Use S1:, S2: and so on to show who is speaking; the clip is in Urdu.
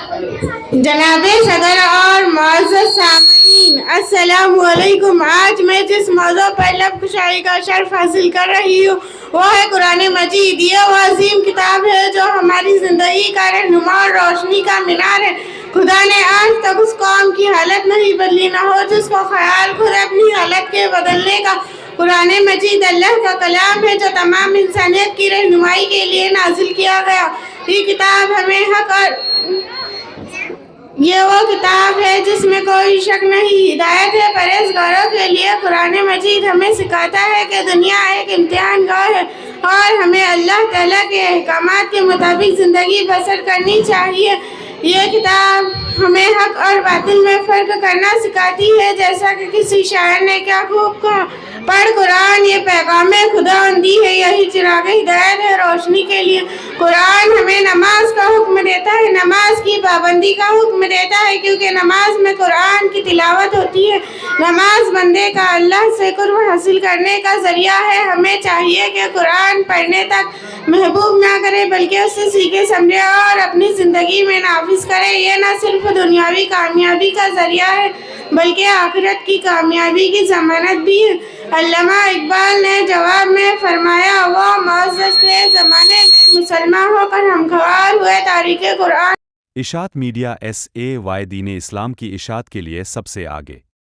S1: جناب صدر اور معزز سامعین، السلام علیکم۔ آج میں جس موضوع پر لب کشائی کا شرف حاصل کر رہی ہوں وہ ہے قرآن مجید۔ یہ وہ عظیم کتاب ہے جو ہماری زندگی کا رہنما اور روشنی کا مینار ہے۔ خدا نے آج تک اس قوم کی حالت نہیں بدلی نہ ہو جس کو خیال خود اپنی حالت کے بدلنے کا۔ قرآن مجید اللہ کا کلام ہے جو تمام انسانیت کی رہنمائی کے لیے نازل کیا گیا۔ یہ وہ کتاب ہے جس میں کوئی شک نہیں، ہدایت ہے پرہیزگاروں کے لیے۔ قرآن مجید ہمیں سکھاتا ہے کہ دنیا ایک امتحان گاہ ہے اور ہمیں اللہ تعالیٰ کے احکامات کے مطابق زندگی بسر کرنی چاہیے۔ یہ کتاب ہمیں حق اور باطل میں فرق کرنا سکھاتی ہے، جیسا کہ کسی شاعر نے کیا خوب کہا، پڑھ قرآن یہ پیغام خداوندی ہے، یہی چراغ ہدایت ہے روشنی کے لیے۔ قرآن ہمیں نماز کا حکم دیتا ہے، نماز کی پابندی کا حکم دیتا ہے، کیونکہ نماز میں قرآن کی تلاوت ہوتی ہے۔ نماز بندے کا اللہ سے قرب حاصل کرنے کا ذریعہ ہے۔ ہمیں چاہیے کہ قرآن پڑھنے تک محبوب نہ کرے بلکہ اس سے سیکھے سمجھے اور اپنی زندگی میں نافذ کرے۔ یہ نہ صرف دنیاوی کامیابی کا ذریعہ ہے بلکہ آخرت کی کامیابی کی ضمانت بھی ہے۔ علامہ اقبال نے جواب میں فرمایا، وہ معزز تھے زمانے میں مسلمان ہو کر ہم خوار ہوئے تاریخ قرآن۔
S2: اشاعت میڈیا SA دین اسلام کی اشاعت کے لیے سب سے آگے۔